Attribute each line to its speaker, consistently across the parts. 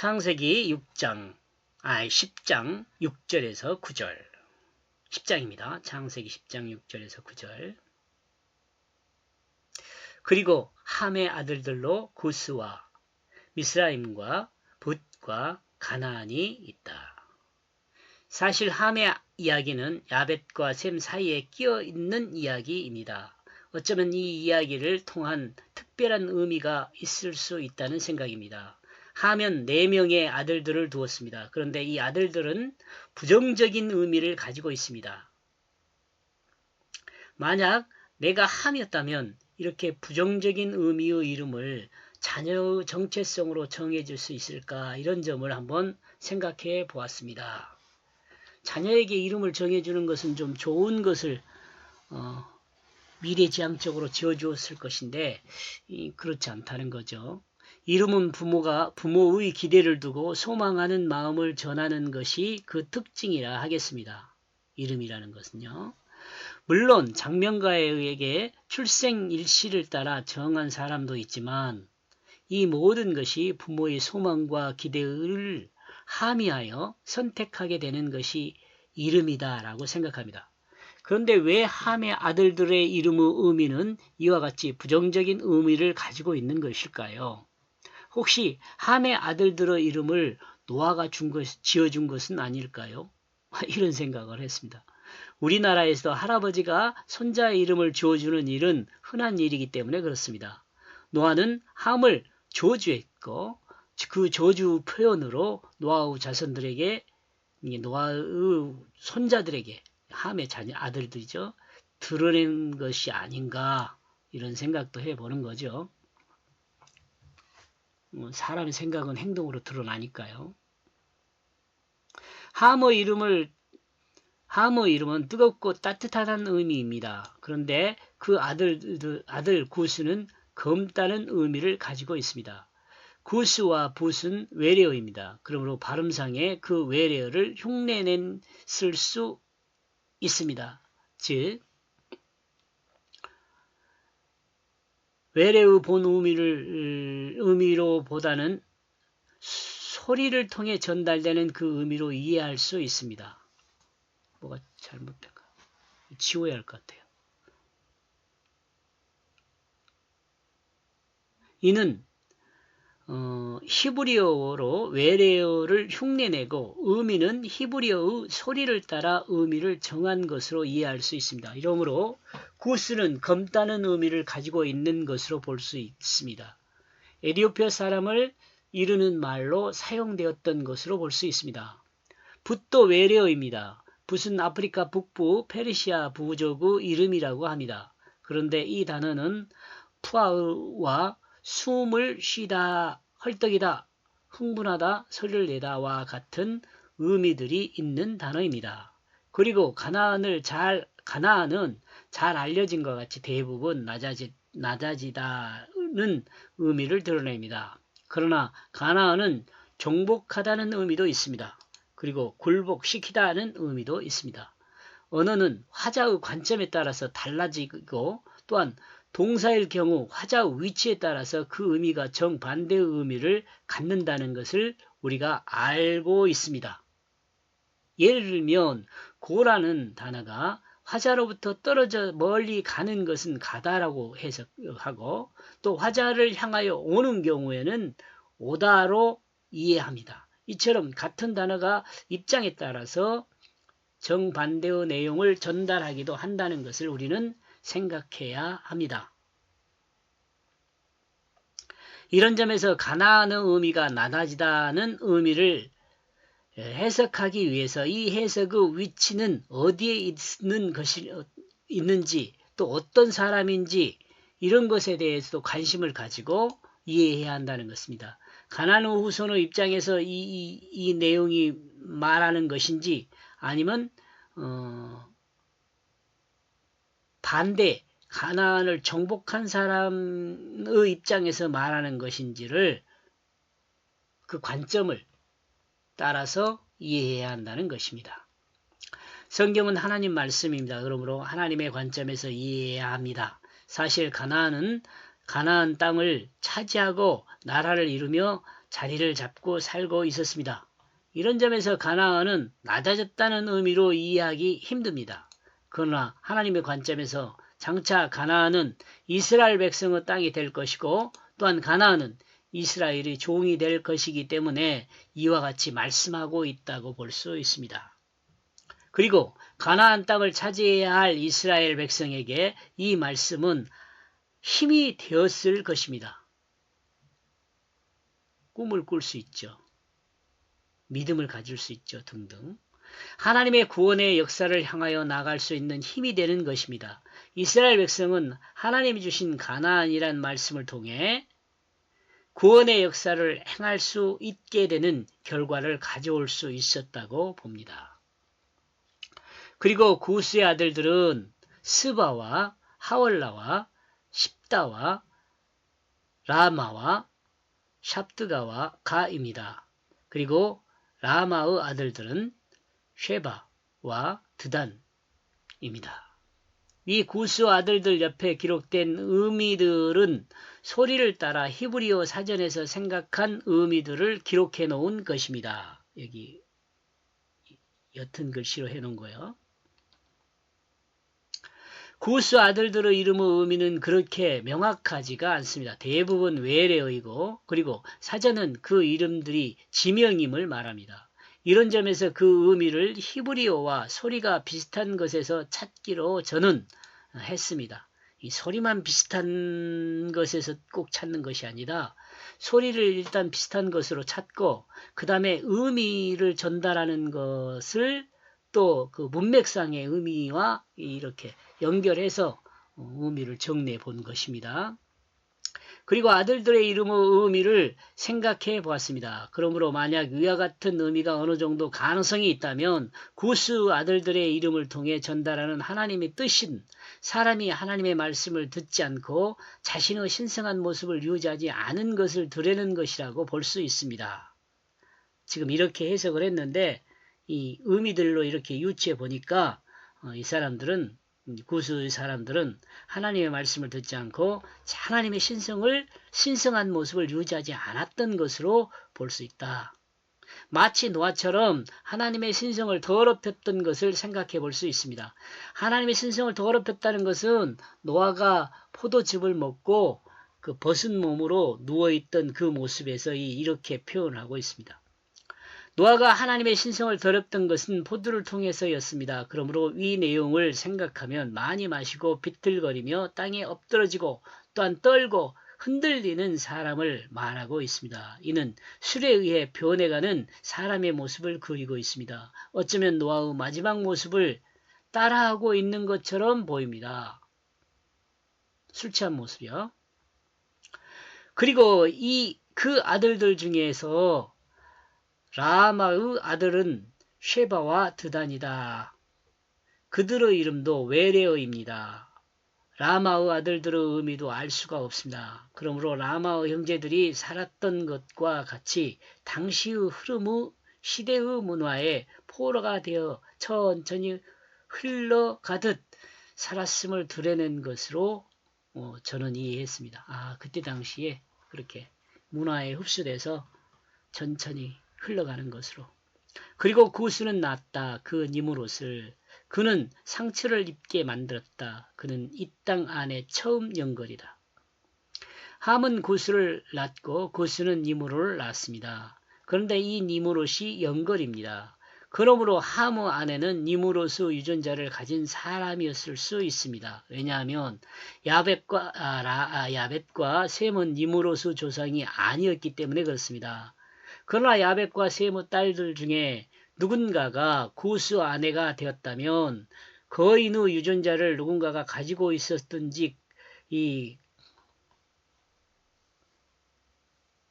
Speaker 1: 창세기 10장 6절에서 9절. 10장입니다. 창세기 10장 6절에서 9절. 그리고 함의 아들들로 구스와 미스라임과 붓과 가나안이 있다. 사실 함의 이야기는 야벳과 셈 사이에 끼어 있는 이야기입니다. 어쩌면 이 이야기를 통한 특별한 의미가 있을 수 있다는 생각입니다. 함은 4명의 아들들을 두었습니다. 그런데 이 아들들은 부정적인 의미를 가지고 있습니다. 만약 내가 함이었다면 이렇게 부정적인 의미의 이름을 자녀의 정체성으로 정해줄 수 있을까, 이런 점을 한번 생각해 보았습니다. 자녀에게 이름을 정해주는 것은 좀 좋은 것을 미래지향적으로 지어주었을 것인데 그렇지 않다는 거죠. 이름은 부모의 기대를 두고 소망하는 마음을 전하는 것이 그 특징이라 하겠습니다. 이름이라는 것은요. 물론 장명가에 의해 출생일시를 따라 정한 사람도 있지만 이 모든 것이 부모의 소망과 기대를 함의하여 선택하게 되는 것이 이름이다 라고 생각합니다. 그런데 왜 함의 아들들의 이름의 의미는 이와 같이 부정적인 의미를 가지고 있는 것일까요? 혹시 함의 아들들의 이름을 노아가 지어준 것은 아닐까요? 이런 생각을 했습니다. 우리나라에서도 할아버지가 손자의 이름을 지어주는 일은 흔한 일이기 때문에 그렇습니다. 노아는 함을 저주했고 그 저주 표현으로 노아의 자손들에게, 노아의 손자들에게, 함의 아들들이죠, 드러낸 것이 아닌가, 이런 생각도 해보는 거죠. 사람의 생각은 행동으로 드러나니까요. 함의 이름은 뜨겁고 따뜻하다는 의미입니다. 그런데 그 아들 구스는 검다는 의미를 가지고 있습니다. 구스와 붓은 외래어입니다. 그러므로 발음상에 그 외래어를 흉내냈을 수 있습니다. 즉 외래의 본 의미로보다는 소리를 통해 전달되는 그 의미로 이해할 수 있습니다. 뭐가 잘못된가? 지워야 할 것 같아요. 이는 히브리어로 외래어를 흉내내고 의미는 히브리어의 소리를 따라 의미를 정한 것으로 이해할 수 있습니다. 이러므로 구스는 검다는 의미를 가지고 있는 것으로 볼 수 있습니다. 에티오피아 사람을 이르는 말로 사용되었던 것으로 볼 수 있습니다. 붓도 외래어입니다. 붓은 아프리카 북부 페르시아 부족의 이름이라고 합니다. 그런데 이 단어는 푸아와 숨을 쉬다, 헐떡이다, 흥분하다, 소리를 내다와 같은 의미들이 있는 단어입니다. 그리고 가나안은 잘 알려진 것 같이 대부분 낮아지다는 의미를 드러냅니다. 그러나 가나안은 정복하다는 의미도 있습니다. 그리고 굴복시키다는 의미도 있습니다. 언어는 화자의 관점에 따라서 달라지고 또한 동사일 경우 화자의 위치에 따라서 그 의미가 정반대의 의미를 갖는다는 것을 우리가 알고 있습니다. 예를 들면 고라는 단어가 화자로부터 떨어져 멀리 가는 것은 가다라고 해석하고 또 화자를 향하여 오는 경우에는 오다로 이해합니다. 이처럼 같은 단어가 입장에 따라서 정반대의 내용을 전달하기도 한다는 것을 우리는 생각해야 합니다. 이런 점에서 가나안의 의미가 낮아지다는 의미를 해석하기 위해서 이 해석의 위치는 어디에 있는지 또 어떤 사람인지 이런 것에 대해서도 관심을 가지고 이해해야 한다는 것입니다. 가나안 후손의 입장에서 이 내용이 말하는 것인지 아니면 반대 가나안을 정복한 사람의 입장에서 말하는 것인지를 그 관점을 따라서 이해해야 한다는 것입니다. 성경은 하나님 말씀입니다. 그러므로 하나님의 관점에서 이해해야 합니다. 사실 가나안은 가나안 땅을 차지하고 나라를 이루며 자리를 잡고 살고 있었습니다. 이런 점에서 가나안은 낮아졌다는 의미로 이해하기 힘듭니다. 그러나 하나님의 관점에서 장차 가나안은 이스라엘 백성의 땅이 될 것이고 또한 가나안은 이스라엘의 종이 될 것이기 때문에 이와 같이 말씀하고 있다고 볼 수 있습니다. 그리고 가나안 땅을 차지해야 할 이스라엘 백성에게 이 말씀은 힘이 되었을 것입니다. 꿈을 꿀 수 있죠. 믿음을 가질 수 있죠. 등등. 하나님의 구원의 역사를 향하여 나갈 수 있는 힘이 되는 것입니다. 이스라엘 백성은 하나님이 주신 가나안이란 말씀을 통해 구원의 역사를 행할 수 있게 되는 결과를 가져올 수 있었다고 봅니다. 그리고 구스의 아들들은 스바와 하월라와 십다와 라마와 샵드가와 가입니다. 그리고 라마의 아들들은 쉐바와 드단입니다. 이 구스 아들들 옆에 기록된 의미들은 소리를 따라 히브리어 사전에서 생각한 의미들을 기록해 놓은 것입니다. 여기 옅은 글씨로 해 놓은 거예요. 구스 아들들의 이름의 의미는 그렇게 명확하지가 않습니다. 대부분 외래어이고 그리고 사전은 그 이름들이 지명임을 말합니다. 이런 점에서 그 의미를 히브리어와 소리가 비슷한 것에서 찾기로 저는 했습니다. 이 소리만 비슷한 것에서 꼭 찾는 것이 아니라 소리를 일단 비슷한 것으로 찾고 그 다음에 의미를 전달하는 것을 또 그 문맥상의 의미와 이렇게 연결해서 의미를 정리해 본 것입니다. 그리고 아들들의 이름의 의미를 생각해 보았습니다. 그러므로 만약 위와 같은 의미가 어느 정도 가능성이 있다면 구스 아들들의 이름을 통해 전달하는 하나님의 뜻인 사람이 하나님의 말씀을 듣지 않고 자신의 신성한 모습을 유지하지 않은 것을 드러내는 것이라고 볼 수 있습니다. 지금 이렇게 해석을 했는데 이 의미들로 이렇게 유추해 보니까 이 사람들은 구스의 사람들은 하나님의 말씀을 듣지 않고 하나님의 신성한 모습을 유지하지 않았던 것으로 볼 수 있다. 마치 노아처럼 하나님의 신성을 더럽혔던 것을 생각해 볼 수 있습니다. 하나님의 신성을 더럽혔다는 것은 노아가 포도즙을 먹고 그 벗은 몸으로 누워있던 그 모습에서 이렇게 표현하고 있습니다. 노아가 하나님의 신성을 더럽던 것은 포도를 통해서였습니다. 그러므로 이 내용을 생각하면 많이 마시고 비틀거리며 땅에 엎드러지고 또한 떨고 흔들리는 사람을 말하고 있습니다. 이는 술에 의해 변해가는 사람의 모습을 그리고 있습니다. 어쩌면 노아의 마지막 모습을 따라하고 있는 것처럼 보입니다. 술 취한 모습이요. 그리고 그 아들들 중에서 라마의 아들은 쉐바와 드단이다. 그들의 이름도 외래어입니다. 라마의 아들들의 의미도 알 수가 없습니다. 그러므로 라마의 형제들이 살았던 것과 같이 당시의 흐름의 시대의 문화에 포로가 되어 천천히 흘러가듯 살았음을 드러낸 것으로 저는 이해했습니다. 그때 당시에 그렇게 문화에 흡수돼서 천천히 흘러가는 것으로. 그리고 구스는 낳았다. 그 니무롯을. 그는 상처를 입게 만들었다. 그는 이 땅 안에 처음 연걸이다. 함은 구스를 낳고 구스는 니무롯을 낳았습니다. 그런데 이 니무롯이 연걸입니다. 그러므로 함의 아내는 니무롯의 유전자를 가진 사람이었을 수 있습니다. 왜냐하면 야벳과 셈은 니무롯의 조상이 아니었기 때문에 그렇습니다. 그러나 야벳과 셈의 딸들 중에 누군가가 구스 아내가 되었다면 거인의 유전자를 누군가가 가지고 있었든지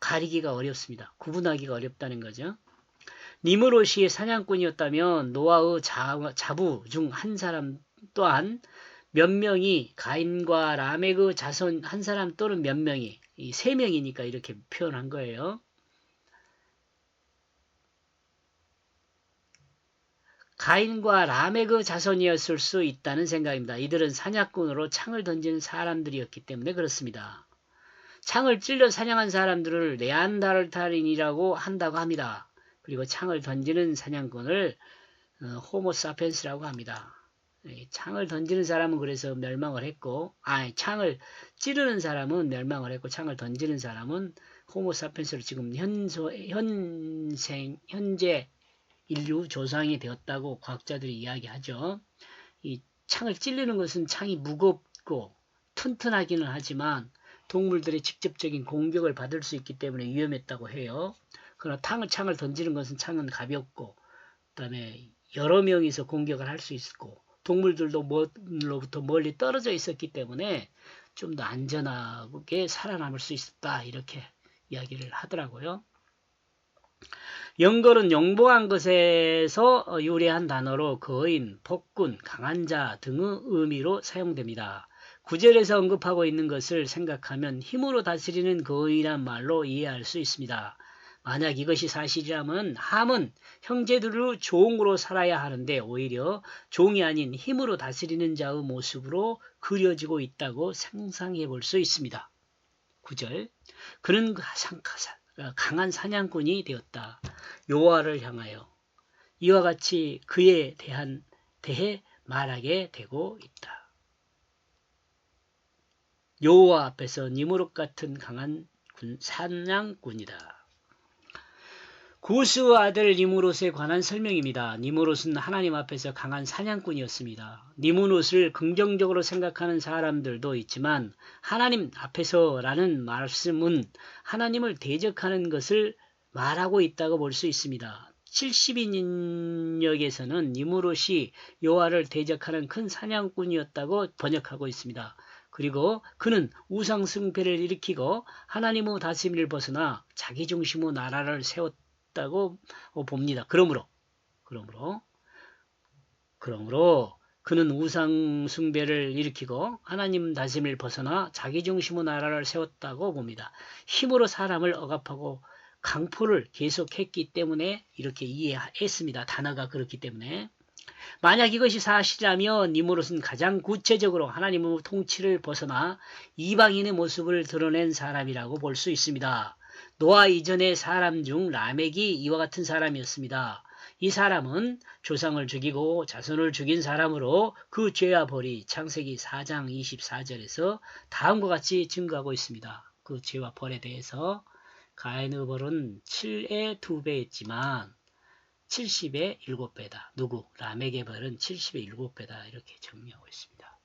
Speaker 1: 가리기가 어렵습니다. 구분하기가 어렵다는 거죠. 니므롯이 사냥꾼이었다면 노아의 자부 중 한 사람 또한 몇 명이 가인과 라멕의 자손 한 사람 또는 몇 명이 세 명이니까 이렇게 표현한 거예요. 가인과 라멕의 자손이었을 수 있다는 생각입니다. 이들은 사냥꾼으로 창을 던지는 사람들이었기 때문에 그렇습니다. 창을 찔러 사냥한 사람들을 네안데르탈인이라고 한다고 합니다. 그리고 창을 던지는 사냥꾼을 호모사피엔스라고 합니다. 창을 던지는 사람은 그래서 멸망을 했고, 창을 찌르는 사람은 멸망을 했고, 창을 던지는 사람은 호모사피엔스로 지금 현재 인류 조상이 되었다고 과학자들이 이야기하죠. 이 창을 찔르는 것은 창이 무겁고 튼튼하기는 하지만 동물들의 직접적인 공격을 받을 수 있기 때문에 위험했다고 해요. 그러나 창을 던지는 것은 창은 가볍고 그다음에 여러 명이서 공격을 할 수 있고 동물들도 로부터 멀리 떨어져 있었기 때문에 좀 더 안전하게 살아남을 수 있었다 이렇게 이야기를 하더라고요. 영걸은 용봉한 것에서 유래한 단어로 거인, 폭군, 강한 자 등의 의미로 사용됩니다. 구절에서 언급하고 있는 것을 생각하면 힘으로 다스리는 거인이란 말로 이해할 수 있습니다. 만약 이것이 사실이라면 함은 형제들의 종으로 살아야 하는데 오히려 종이 아닌 힘으로 다스리는 자의 모습으로 그려지고 있다고 상상해 볼 수 있습니다. 9절 그는 강한 사냥꾼이 되었다. 여호와를 향하여 이와 같이 그에 대해 말하게 되고 있다. 여호와 앞에서 니무롯 같은 강한 사냥꾼이다. 구스의 아들 니무롯에 관한 설명입니다. 니무롯은 하나님 앞에서 강한 사냥꾼이었습니다. 니무롯을 긍정적으로 생각하는 사람들도 있지만 하나님 앞에서라는 말씀은 하나님을 대적하는 것을 말하고 있다고 볼 수 있습니다. 70인역에서는 니무롯이 여호와를 대적하는 큰 사냥꾼이었다고 번역하고 있습니다. 그리고 그는 우상숭배를 일으키고 하나님의 다스림을 벗어나 자기중심의 나라를 세웠다고 봅니다. 그러므로 그는 우상숭배를 일으키고 하나님 다스림을 벗어나 자기중심의 나라를 세웠다고 봅니다. 힘으로 사람을 억압하고 강포를 계속했기 때문에 이렇게 이해했습니다. 단어가 그렇기 때문에. 만약 이것이 사실이라면 니무롯은 가장 구체적으로 하나님의 통치를 벗어나 이방인의 모습을 드러낸 사람이라고 볼 수 있습니다. 노아 이전의 사람 중 라멕이 이와 같은 사람이었습니다. 이 사람은 조상을 죽이고 자손을 죽인 사람으로 그 죄와 벌이 창세기 4장 24절에서 다음과 같이 증거하고 있습니다. 그 죄와 벌에 대해서 가인의 벌은 7의 2배였지만 70의 7배다. 라멕의 벌은 70의 7배다. 이렇게 정리하고 있습니다.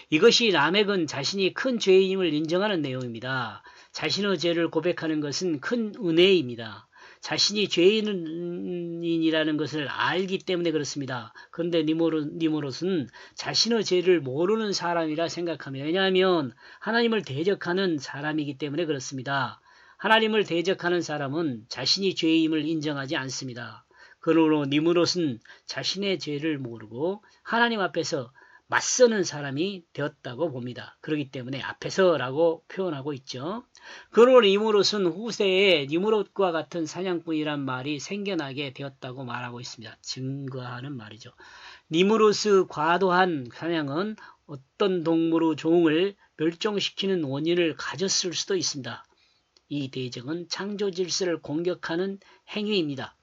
Speaker 1: 이것이 라멕은 자신이 큰 죄인임을 인정하는 내용입니다. 자신의 죄를 고백하는 것은 큰 은혜입니다. 자신이 죄인이라는 것을 알기 때문에 그렇습니다. 그런데 니무롯은 자신의 죄를 모르는 사람이라 생각합니다. 왜냐하면 하나님을 대적하는 사람이기 때문에 그렇습니다. 하나님을 대적하는 사람은 자신이 죄임을 인정하지 않습니다. 그러므로 니무롯은 자신의 죄를 모르고 하나님 앞에서 맞서는 사람이 되었다고 봅니다. 그렇기 때문에 앞에서라고 표현하고 있죠. 그러므로 니무롯은 후세에 니무롯과 같은 사냥꾼이란 말이 생겨나게 되었다고 말하고 있습니다. 증거하는 말이죠. 니무롯의 과도한 사냥은 어떤 동물의 종을 멸종시키는 원인을 가졌을 수도 있습니다. 이 대적은 창조 질서를 공격하는 행위입니다.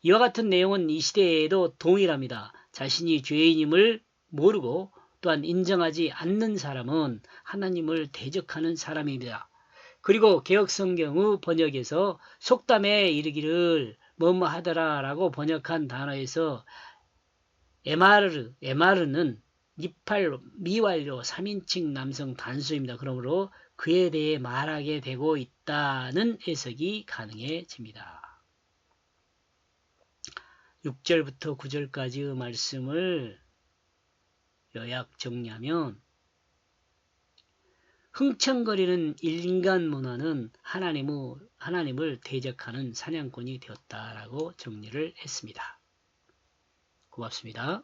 Speaker 1: 이와 같은 내용은 이 시대에도 동일합니다. 자신이 죄인임을 모르고 또한 인정하지 않는 사람은 하나님을 대적하는 사람입니다. 그리고 개혁성경의 번역에서 속담에 이르기를 뭐뭐 하더라 라고 번역한 단어에서 에마르는 미완료 3인칭 남성 단수입니다. 그러므로 그에 대해 말하게 되고 있다는 해석이 가능해집니다. 6절부터 9절까지의 말씀을 요약 정리하면 흥청거리는 인간 문화는 하나님을 대적하는 사냥꾼이 되었다라고 정리를 했습니다. 고맙습니다.